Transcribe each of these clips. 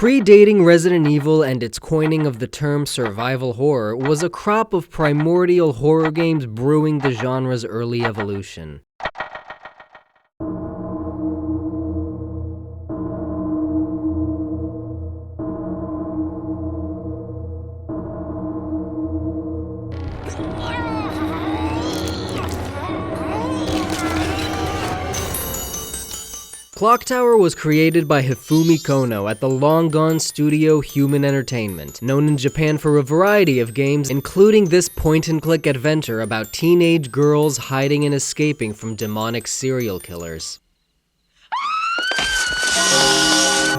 Predating Resident Evil and its coining of the term survival horror was a crop of primordial horror games brewing the genre's early evolution. Clock Tower was created by Hifumi Kono at the long-gone studio Human Entertainment, known in Japan for a variety of games, including this point-and-click adventure about teenage girls hiding and escaping from demonic serial killers.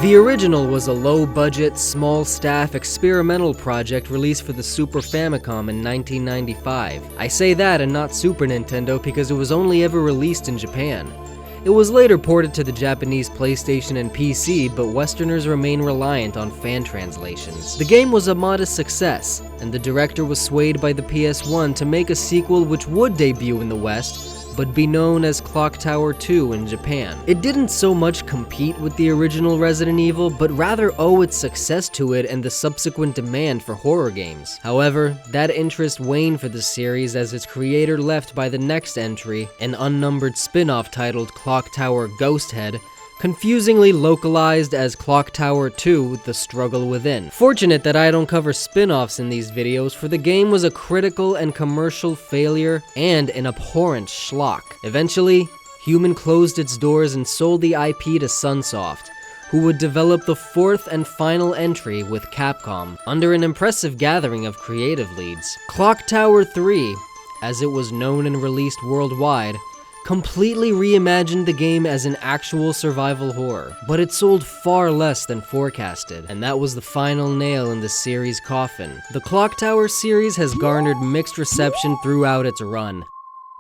The original was a low-budget, small-staff experimental project released for the Super Famicom in 1995. I say that and not Super Nintendo because it was only ever released in Japan. It was later ported to the Japanese PlayStation and PC, but Westerners remain reliant on fan translations. The game was a modest success, and the director was swayed by the PS1 to make a sequel which would debut in the West, but be known as Clock Tower 2 in Japan. It didn't so much compete with the original Resident Evil, but rather owe its success to it and the subsequent demand for horror games. However, that interest waned for the series as its creator left by the next entry, an unnumbered spin-off titled Clock Tower Ghost Head, confusingly localized as Clock Tower 2 The Struggle Within. Fortunate that I don't cover spin-offs in these videos, for the game was a critical and commercial failure and an abhorrent schlock. Eventually, Human closed its doors and sold the IP to Sunsoft, who would develop the fourth and final entry with Capcom, under an impressive gathering of creative leads. Clock Tower 3, as it was known and released worldwide, completely reimagined the game as an actual survival horror, but it sold far less than forecasted, and that was the final nail in the series' coffin. The Clock Tower series has garnered mixed reception throughout its run.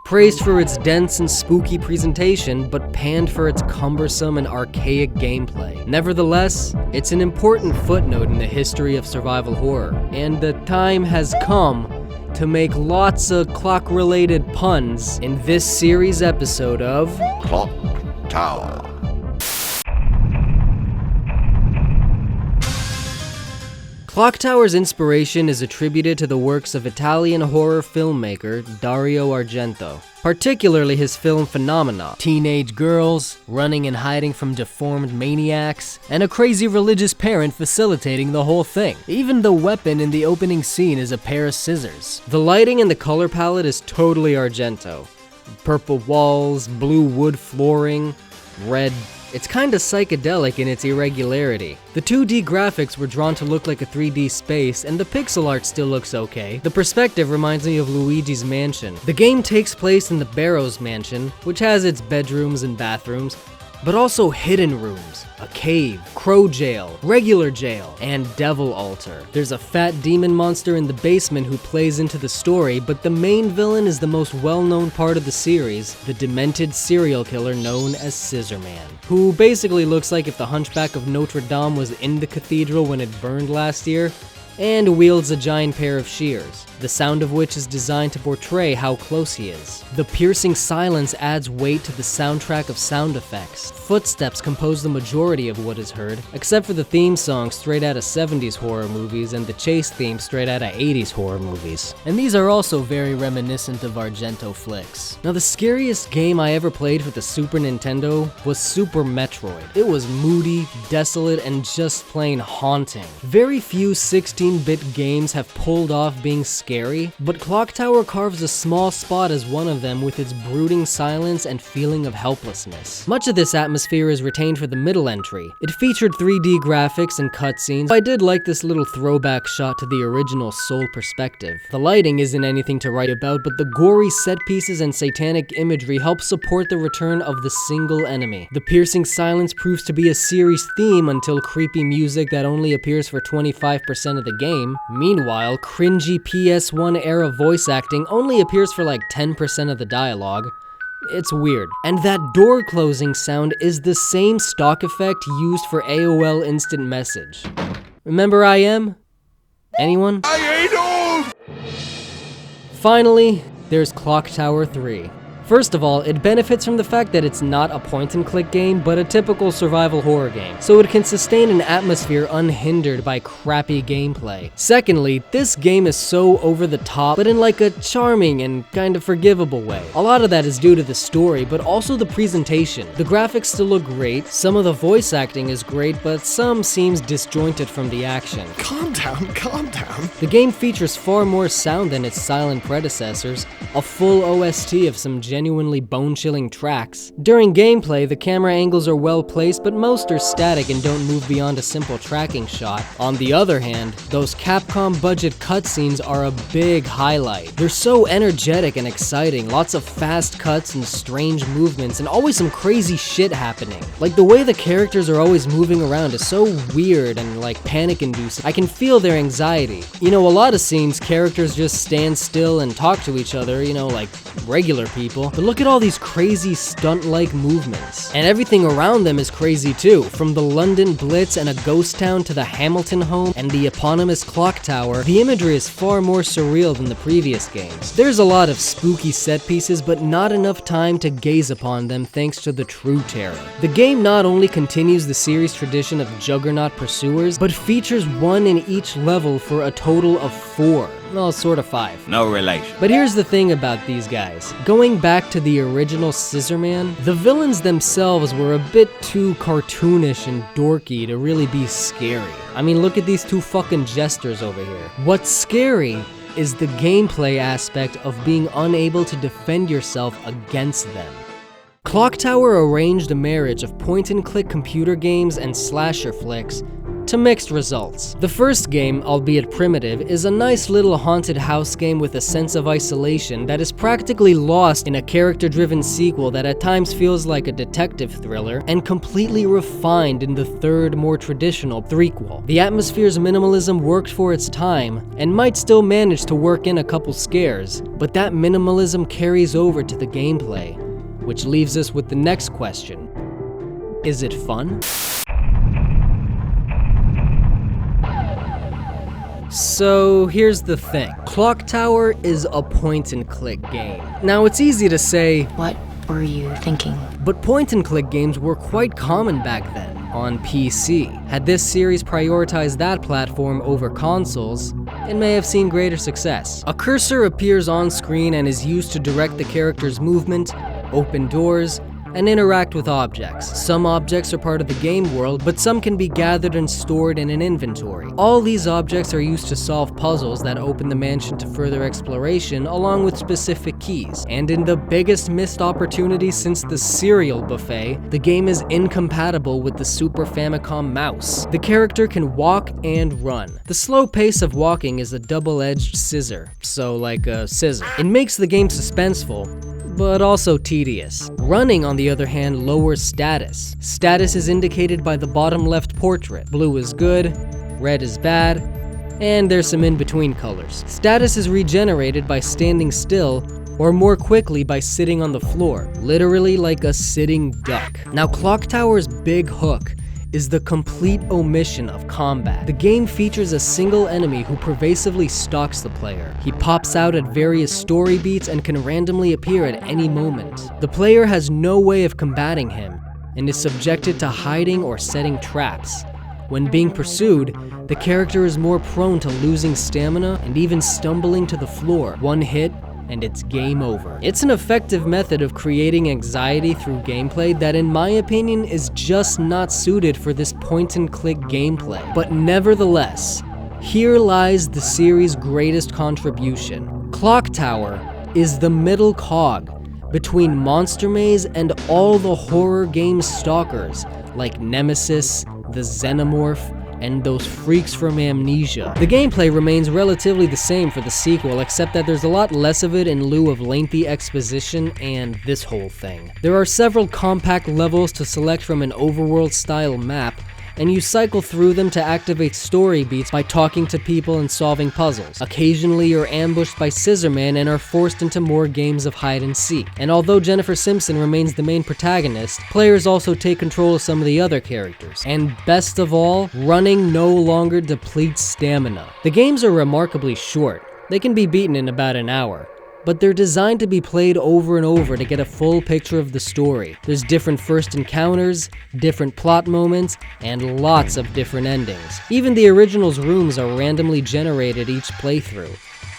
Praised for its dense and spooky presentation, but panned for its cumbersome and archaic gameplay. Nevertheless, it's an important footnote in the history of survival horror, and the time has come to make lots of clock-related puns in this series episode of Clock Tower. Clock Tower's inspiration is attributed to the works of Italian horror filmmaker Dario Argento, particularly his film Phenomena, teenage girls running and hiding from deformed maniacs, and a crazy religious parent facilitating the whole thing. Even the weapon in the opening scene is a pair of scissors. The lighting and the color palette is totally Argento. Purple walls, blue wood flooring, red. It's kinda psychedelic in its irregularity. The 2D graphics were drawn to look like a 3D space, and the pixel art still looks okay. The perspective reminds me of Luigi's Mansion. The game takes place in the Barrows Mansion, which has its bedrooms and bathrooms, but also hidden rooms, a cave, crow jail, regular jail, and devil altar. There's a fat demon monster in the basement who plays into the story, but the main villain is the most well-known part of the series, the demented serial killer known as Scissorman, who basically looks like if the Hunchback of Notre Dame was in the cathedral when it burned last year, and wields a giant pair of shears, the sound of which is designed to portray how close he is. The piercing silence adds weight to the soundtrack of sound effects. Footsteps compose the majority of what is heard, except for the theme song straight out of 70s horror movies and the chase theme straight out of 80s horror movies. And these are also very reminiscent of Argento flicks. Now, the scariest game I ever played for the Super Nintendo was Super Metroid. It was moody, desolate, and just plain haunting. Very few 16-bit games have pulled off being scary, but Clock Tower carves a small spot as one of them with its brooding silence and feeling of helplessness. Much of this atmosphere is retained for the middle entry. It featured 3D graphics and cutscenes. I did like this little throwback shot to the original Soul perspective. The lighting isn't anything to write about, but the gory set pieces and satanic imagery help support the return of the single enemy. The piercing silence proves to be a series theme until creepy music that only appears for 25% of the game. Meanwhile, cringy PS1 era voice acting only appears for like 10% of the dialogue. It's weird. And that door closing sound is the same stock effect used for AOL Instant Message. Remember IM? Anyone? I ain't old! Finally, there's Clock Tower 3. First of all, it benefits from the fact that it's not a point-and-click game, but a typical survival horror game, so it can sustain an atmosphere unhindered by crappy gameplay. Secondly, this game is so over the top, but in like a charming and kind of forgivable way. A lot of that is due to the story, but also the presentation. The graphics still look great, some of the voice acting is great, but some seems disjointed from the action. Calm down, calm down. The game features far more sound than its silent predecessors, a full OST of some genuinely bone-chilling tracks. During gameplay, the camera angles are well placed, but most are static and don't move beyond a simple tracking shot. On the other hand, those Capcom budget cutscenes are a big highlight. They're so energetic and exciting, lots of fast cuts and strange movements, and always some crazy shit happening. Like the way the characters are always moving around is so weird and like panic-inducing. I can feel their anxiety. You know, a lot of scenes, characters just stand still and talk to each other, you know, like regular people. But look at all these crazy stunt-like movements. And everything around them is crazy too. From the London Blitz and a ghost town to the Hamilton home and the eponymous clock tower, the imagery is far more surreal than the previous games. There's a lot of spooky set pieces, but not enough time to gaze upon them thanks to the true terror. The game not only continues the series tradition of juggernaut pursuers, but features one in each level for a total of 4. Well, sort of 5. No relation. But here's the thing about these guys. Going back to the original Scissorman, the villains themselves were a bit too cartoonish and dorky to really be scary. I mean, look at these two fucking jesters over here. What's scary is the gameplay aspect of being unable to defend yourself against them. Clock Tower arranged a marriage of point-and-click computer games and slasher flicks to mixed results. The first game, albeit primitive, is a nice little haunted house game with a sense of isolation that is practically lost in a character-driven sequel that at times feels like a detective thriller, and completely refined in the third, more traditional threequel. The atmosphere's minimalism worked for its time, and might still manage to work in a couple scares, but that minimalism carries over to the gameplay, which leaves us with the next question. Is it fun? So here's the thing. Clock Tower is a point-and-click game. Now it's easy to say, what were you thinking? But point-and-click games were quite common back then, on PC. Had this series prioritized that platform over consoles, it may have seen greater success. A cursor appears on screen and is used to direct the character's movement, open doors, and interact with objects. Some objects are part of the game world, but some can be gathered and stored in an inventory. All these objects are used to solve puzzles that open the mansion to further exploration, along with specific keys. And in the biggest missed opportunity since the cereal buffet, the game is incompatible with the Super Famicom mouse. The character can walk and run. The slow pace of walking is a double-edged scissor, so like a scissor. It makes the game suspenseful, but also tedious. Running, on the other hand, lowers status. Status is indicated by the bottom left portrait. Blue is good, red is bad, and there's some in-between colors. Status is regenerated by standing still, or more quickly by sitting on the floor, literally like a sitting duck. Now, Clock Tower's big hook is the complete omission of combat. The game features a single enemy who pervasively stalks the player. He pops out at various story beats and can randomly appear at any moment. The player has no way of combating him, and is subjected to hiding or setting traps. When being pursued, the character is more prone to losing stamina and even stumbling to the floor. One hit, and it's game over. It's an effective method of creating anxiety through gameplay that, in my opinion, is just not suited for this point-and-click gameplay. But nevertheless, here lies the series' greatest contribution. Clock Tower is the middle cog between Monster Maze and all the horror game stalkers like Nemesis, the Xenomorph, and those freaks from Amnesia. The gameplay remains relatively the same for the sequel, except that there's a lot less of it in lieu of lengthy exposition and this whole thing. There are several compact levels to select from an overworld-style map, and you cycle through them to activate story beats by talking to people and solving puzzles. Occasionally you're ambushed by Scissorman and are forced into more games of hide and seek. And although Jennifer Simpson remains the main protagonist, players also take control of some of the other characters. And best of all, running no longer depletes stamina. The games are remarkably short. They can be beaten in about an hour. but they're designed to be played over and over to get a full picture of the story. There's different first encounters, different plot moments, and lots of different endings. Even the original's rooms are randomly generated each playthrough,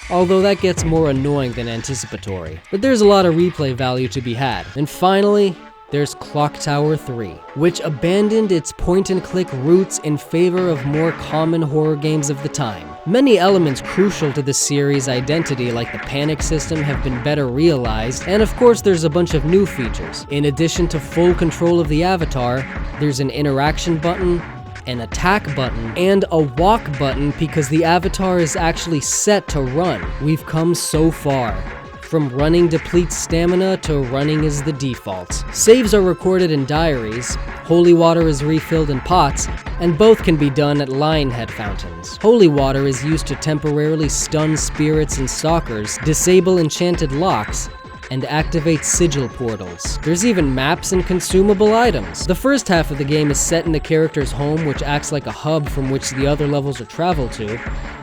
although that gets more annoying than anticipatory. But there's a lot of replay value to be had. And finally, there's Clock Tower 3, which abandoned its point-and-click roots in favor of more common horror games of the time. Many elements crucial to the series' identity, like the panic system, have been better realized, and of course there's a bunch of new features. In addition to full control of the avatar, there's an interaction button, an attack button, and a walk button because the avatar is actually set to run. We've come so far. From running depletes stamina to running is the default. Saves are recorded in diaries, holy water is refilled in pots, and both can be done at lion head fountains. Holy water is used to temporarily stun spirits and stalkers, disable enchanted locks, and activate sigil portals. There's even maps and consumable items. The first half of the game is set in the character's home, which acts like a hub from which the other levels are traveled to,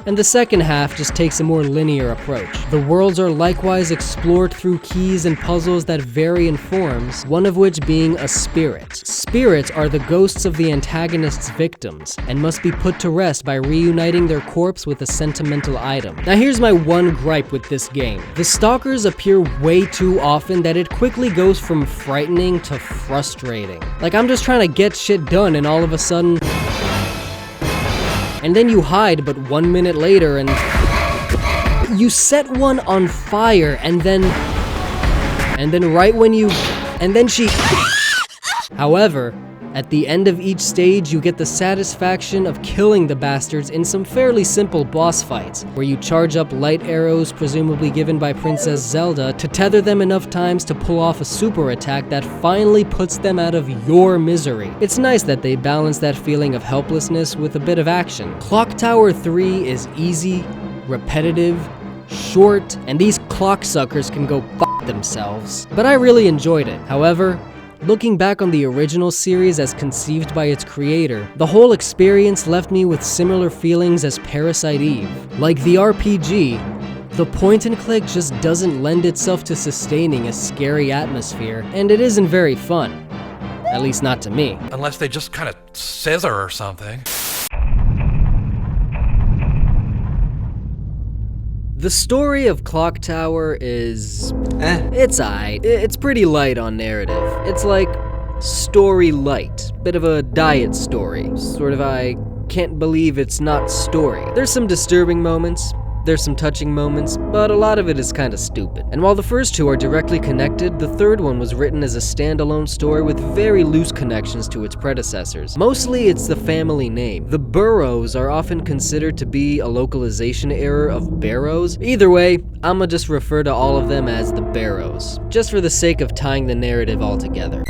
and the second half just takes a more linear approach. The worlds are likewise explored through keys and puzzles that vary in forms, one of which being a spirit. Spirits are the ghosts of the antagonist's victims, and must be put to rest by reuniting their corpse with a sentimental item. Now here's my one gripe with this game. The stalkers appear way too often that it quickly goes from frightening to frustrating. Like, I'm just trying to get shit done and all of a sudden... And then you hide, but 1 minute later and... You set one on fire, and then right when you... And then she... However, at the end of each stage, you get the satisfaction of killing the bastards in some fairly simple boss fights, where you charge up light arrows, presumably given by Princess Zelda, to tether them enough times to pull off a super attack that finally puts them out of your misery. It's nice that they balance that feeling of helplessness with a bit of action. Clock Tower 3 is easy, repetitive, short, and these clock suckers can go fuck themselves. But I really enjoyed it. However, looking back on the original series as conceived by its creator, the whole experience left me with similar feelings as Parasite Eve. Like the RPG, the point-and-click just doesn't lend itself to sustaining a scary atmosphere, and it isn't very fun. At least not to me. Unless they just kind of scissor or something. The story of Clock Tower is... It's aight. It's pretty light on narrative. It's like story light. Bit of a diet story. Sort of I can't believe it's not story. There's some disturbing moments. There's some touching moments, but a lot of it is kinda stupid. And while the first two are directly connected, the third one was written as a standalone story with very loose connections to its predecessors. Mostly it's the family name. The Burrows are often considered to be a localization error of Barrows. Either way, I'ma just refer to all of them as the Barrows, just for the sake of tying the narrative all together.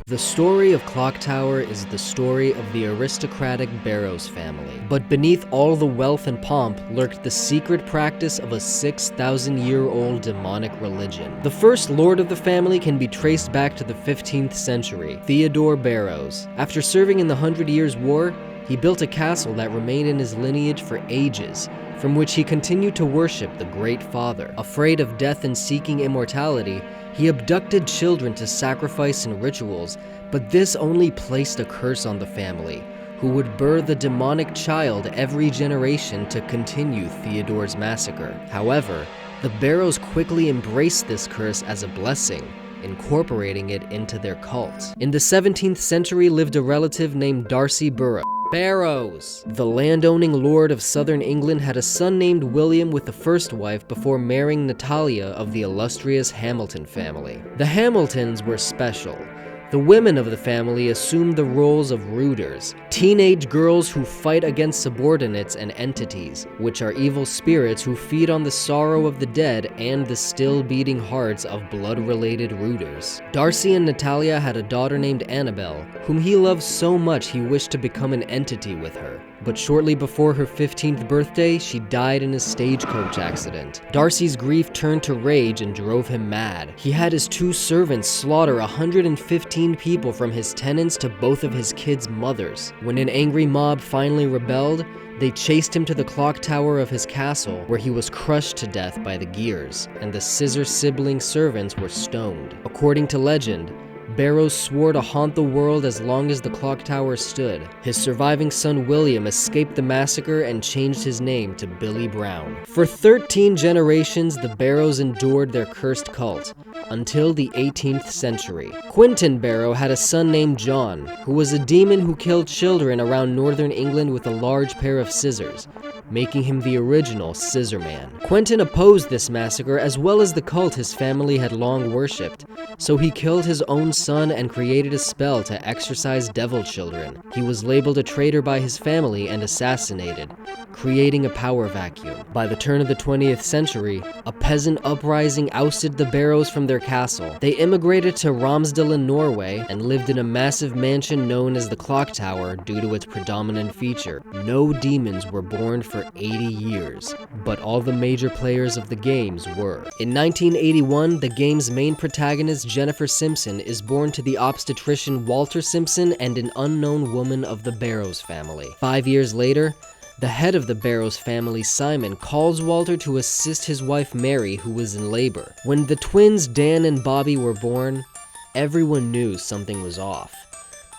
The story of Clock Tower is the story of the aristocratic Barrows family. But beneath all the wealth and pomp lurked the secret practice of a 6,000-year-old demonic religion. The first lord of the family can be traced back to the 15th century, Theodore Barrows. After serving in the 100 Years' War, he built a castle that remained in his lineage for ages, from which he continued to worship the Great Father. Afraid of death and seeking immortality, he abducted children to sacrifice in rituals, but this only placed a curse on the family, who would birth the demonic child every generation to continue Theodore's massacre. However, the Barrows quickly embraced this curse as a blessing, incorporating it into their cult. In the 17th century lived a relative named Darcy Barrows. The landowning lord of southern England had a son named William with the first wife before marrying Natalia of the illustrious Hamilton family. The Hamiltons were special. The women of the family assumed the roles of rooters, teenage girls who fight against subordinates and entities, which are evil spirits who feed on the sorrow of the dead and the still beating hearts of blood-related rooters. Darcy and Natalia had a daughter named Annabelle, whom he loved so much he wished to become an entity with her. But shortly before her 15th birthday, she died in a stagecoach accident. Darcy's grief turned to rage and drove him mad. He had his two servants slaughter 115 18 people from his tenants to both of his kids' mothers. When an angry mob finally rebelled, they chased him to the clock tower of his castle, where he was crushed to death by the gears, and the Scissor sibling servants were stoned. According to legend, Barrows swore to haunt the world as long as the clock tower stood. His surviving son William escaped the massacre and changed his name to Billy Brown. For 13 generations, the Barrows endured their cursed cult, until the 18th century. Quentin Barrow had a son named John, who was a demon who killed children around northern England with a large pair of scissors, making him the original Scissor Man. Quentin opposed this massacre as well as the cult his family had long worshipped, so he killed his own son and created a spell to exorcise devil children. He was labeled a traitor by his family and assassinated, creating a power vacuum. By the turn of the 20th century, a peasant uprising ousted the Barrows from their castle. They immigrated to Romsdal in Norway and lived in a massive mansion known as the Clock Tower due to its predominant feature. No demons were born for 80 years, but all the major players of the games were. In 1981, the game's main protagonist Jennifer Simpson is born to the obstetrician Walter Simpson and an unknown woman of the Barrows family. 5 years later, the head of the Barrows family, Simon, calls Walter to assist his wife Mary, who was in labor. When the twins Dan and Bobby were born, everyone knew something was off.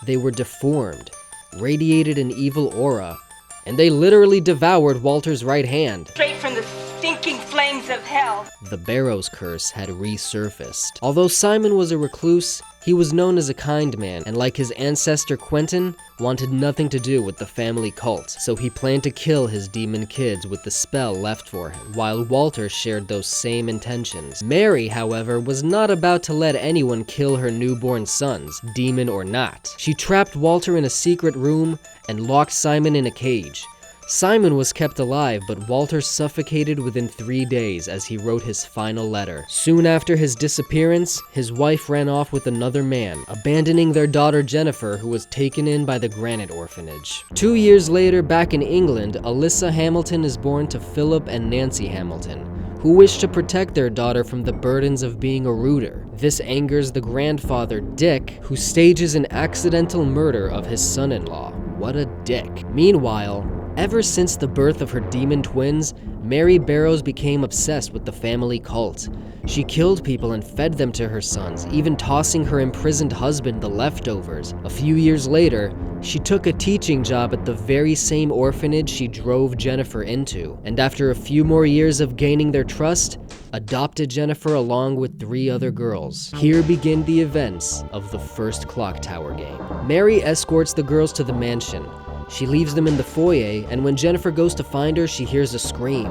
They were deformed, radiated an evil aura, and they literally devoured Walter's right hand. Straight from the stinking flames of hell. The Barrows curse had resurfaced. Although Simon was a recluse, he was known as a kind man, and like his ancestor Quentin, wanted nothing to do with the family cult, so he planned to kill his demon kids with the spell left for him, while Walter shared those same intentions. Mary, however, was not about to let anyone kill her newborn sons, demon or not. She trapped Walter in a secret room and locked Simon in a cage. Simon was kept alive, but Walter suffocated within 3 days as he wrote his final letter. Soon after his disappearance, his wife ran off with another man, abandoning their daughter Jennifer, who was taken in by the Granite Orphanage. 2 years later, back in England, Alyssa Hamilton is born to Philip and Nancy Hamilton, who wish to protect their daughter from the burdens of being a rooter. This angers the grandfather, Dick, who stages an accidental murder of his son-in-law. What a dick. Meanwhile, ever since the birth of her demon twins, Mary Barrows became obsessed with the family cult. She killed people and fed them to her sons, even tossing her imprisoned husband the leftovers. A few years later, she took a teaching job at the very same orphanage she drove Jennifer into, and after a few more years of gaining their trust, adopted Jennifer along with 3 other girls. Here begin the events of the first Clock Tower game. Mary escorts the girls to the mansion. She leaves them in the foyer, and when Jennifer goes to find her, she hears a scream.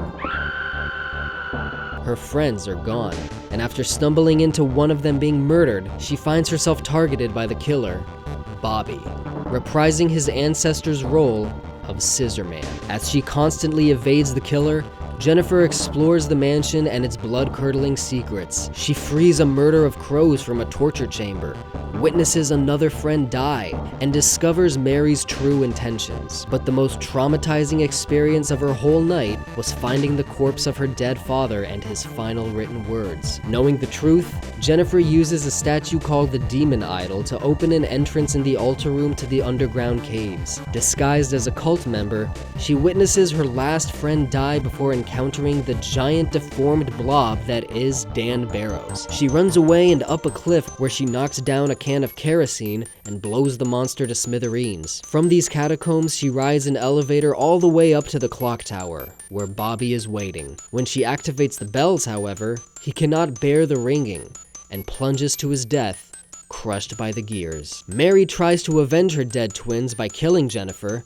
Her friends are gone, and after stumbling into one of them being murdered, she finds herself targeted by the killer, Bobby, reprising his ancestor's role of Scissor Man. As she constantly evades the killer, Jennifer explores the mansion and its blood-curdling secrets. She frees a murder of crows from a torture chamber, witnesses another friend die, and discovers Mary's true intentions. But the most traumatizing experience of her whole night was finding the corpse of her dead father and his final written words. Knowing the truth, Jennifer uses a statue called the Demon Idol to open an entrance in the altar room to the underground caves. Disguised as a cult member, she witnesses her last friend die before encountering the giant deformed blob that is Dan Barrows. She runs away and up a cliff where she knocks down a can of kerosene and blows the monster to smithereens. From these catacombs, she rides an elevator all the way up to the clock tower, where Bobby is waiting. When she activates the bells, however, he cannot bear the ringing and plunges to his death, crushed by the gears. Mary tries to avenge her dead twins by killing Jennifer,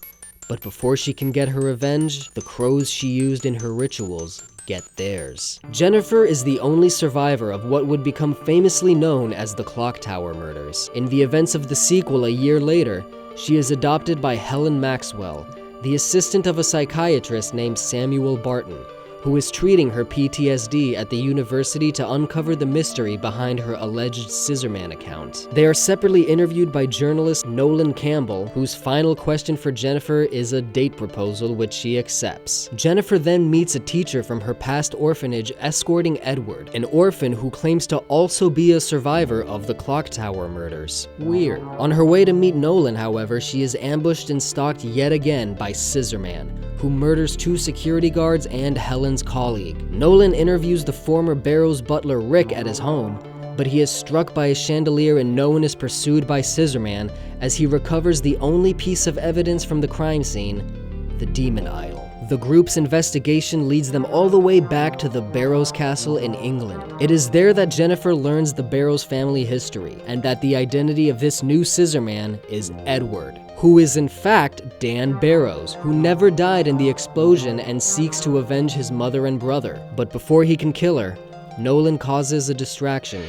but before she can get her revenge, the crows she used in her rituals get theirs. Jennifer is the only survivor of what would become famously known as the Clock Tower murders. In the events of the sequel a year later, she is adopted by Helen Maxwell, the assistant of a psychiatrist named Samuel Barton, who is treating her PTSD at the university to uncover the mystery behind her alleged Scissorman account. They are separately interviewed by journalist Nolan Campbell, whose final question for Jennifer is a date proposal which she accepts. Jennifer then meets a teacher from her past orphanage escorting Edward, an orphan who claims to also be a survivor of the Clock Tower murders. Weird. On her way to meet Nolan, however, she is ambushed and stalked yet again by Scissorman, who murders 2 security guards and Helen's colleague. Nolan interviews the former Barrows butler Rick at his home, but he is struck by a chandelier and no one is pursued by Scissorman as he recovers the only piece of evidence from the crime scene, the demon idol. The group's investigation leads them all the way back to the Barrows Castle in England. It is there that Jennifer learns the Barrows family history, and that the identity of this new Scissorman is Edward, who is in fact Dan Barrows, who never died in the explosion and seeks to avenge his mother and brother. But before he can kill her, Nolan causes a distraction,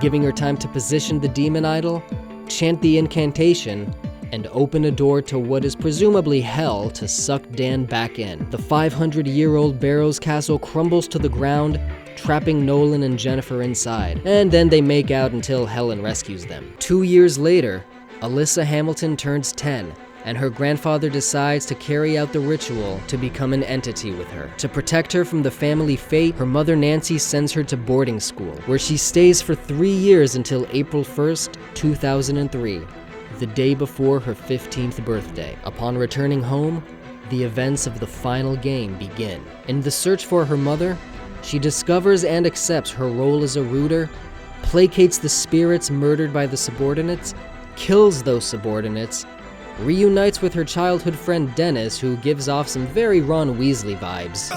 giving her time to position the demon idol, chant the incantation, and open a door to what is presumably hell to suck Dan back in. The 500-year-old Barrows Castle crumbles to the ground, trapping Nolan and Jennifer inside, and then they make out until Helen rescues them. 2 years later, Alyssa Hamilton turns 10, and her grandfather decides to carry out the ritual to become an entity with her. To protect her from the family fate, her mother Nancy sends her to boarding school, where she stays for 3 years until April 1st, 2003. The day before her 15th birthday. Upon returning home, the events of the final game begin. In the search for her mother, she discovers and accepts her role as a rooter, placates the spirits murdered by the subordinates, kills those subordinates, reunites with her childhood friend Dennis, who gives off some very Ron Weasley vibes.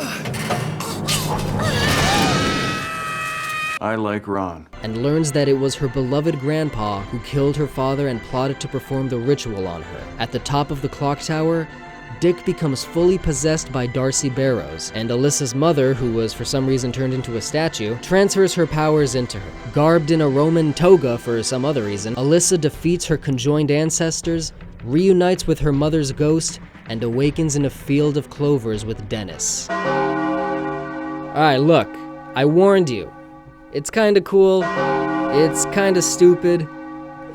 I like Ron. And learns that it was her beloved grandpa who killed her father and plotted to perform the ritual on her. At the top of the clock tower, Dick becomes fully possessed by Darcy Barrows, and Alyssa's mother, who was for some reason turned into a statue, transfers her powers into her. Garbed in a Roman toga for some other reason, Alyssa defeats her conjoined ancestors, reunites with her mother's ghost, and awakens in a field of clovers with Dennis. Alright, look, I warned you. It's kinda cool, it's kinda stupid,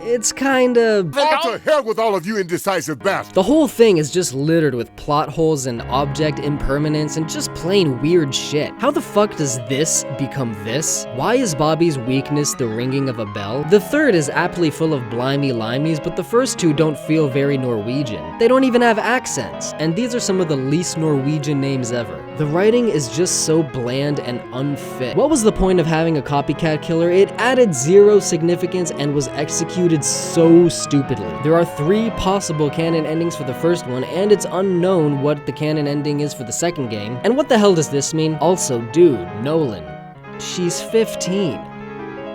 it's kinda... Out to hell with all of you indecisive bastards! The whole thing is just littered with plot holes and object impermanence and just plain weird shit. How the fuck does this become this? Why is Bobby's weakness the ringing of a bell? The third is aptly full of blimey-limeys, but the first 2 don't feel very Norwegian. They don't even have accents, and these are some of the least Norwegian names ever. The writing is just so bland and unfit. What was the point of having a copycat killer? It added 0 significance and was executed so stupidly. There are 3 possible canon endings for the first one, and it's unknown what the canon ending is for the second game. And what the hell does this mean? Also, dude, Nolan, she's 15.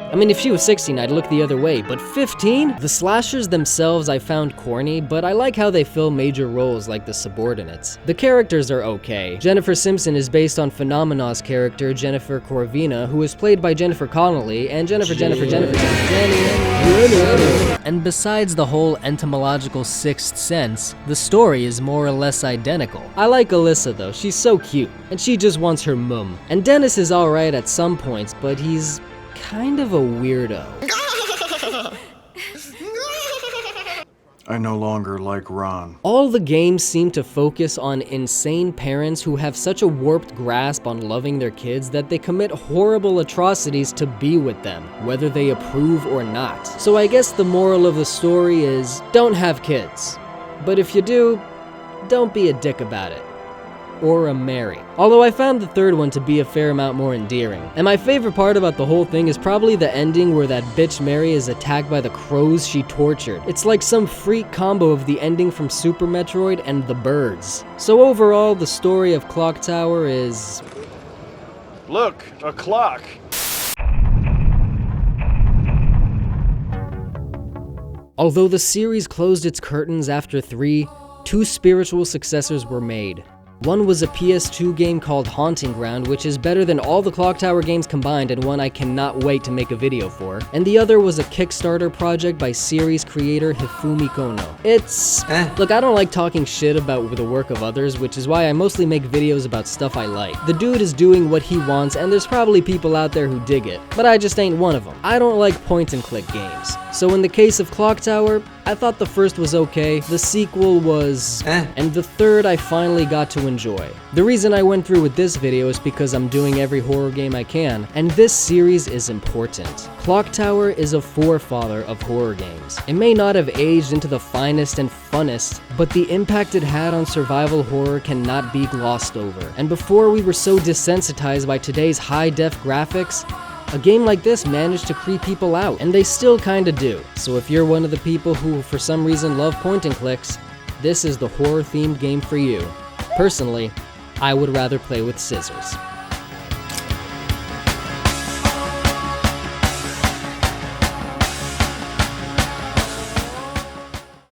I mean, if she was 16, I'd look the other way, but 15? The slashers themselves I found corny, but I like how they fill major roles like the subordinates. The characters are okay. Jennifer Simpson is based on Phenomena's character, Jennifer Corvina, who is played by Jennifer Connelly, and Jennifer. And besides the whole entomological sixth sense, the story is more or less identical. I like Alyssa though, she's so cute, and she just wants her mum. And Dennis is alright at some points, but he's kind of a weirdo. I no longer like Ron. All the games seem to focus on insane parents who have such a warped grasp on loving their kids that they commit horrible atrocities to be with them, whether they approve or not. So I guess the moral of the story is, don't have kids. But if you do, don't be a dick about it. Or a Mary. Although I found the third one to be a fair amount more endearing. And my favorite part about the whole thing is probably the ending where that bitch Mary is attacked by the crows she tortured. It's like some freak combo of the ending from Super Metroid and The Birds. So overall, the story of Clock Tower is... Look, a clock. Although the series closed its curtains after 3, 2 spiritual successors were made. One was a PS2 game called Haunting Ground, which is better than all the Clock Tower games combined and one I cannot wait to make a video for. And the other was a Kickstarter project by series creator Hifumi Kono. It's... Look, I don't like talking shit about the work of others, which is why I mostly make videos about stuff I like. The dude is doing what he wants, and there's probably people out there who dig it, but I just ain't one of them. I don't like point-and-click games. So in the case of Clock Tower, I thought the first was okay, the sequel was and the third I finally got to enjoy. The reason I went through with this video is because I'm doing every horror game I can, and this series is important. Clock Tower is a forefather of horror games. It may not have aged into the finest and funnest, but the impact it had on survival horror cannot be glossed over. And before we were so desensitized by today's high-def graphics, a game like this managed to creep people out, and they still kinda do. So if you're one of the people who for some reason love point and clicks, this is the horror-themed game for you. Personally, I would rather play with scissors.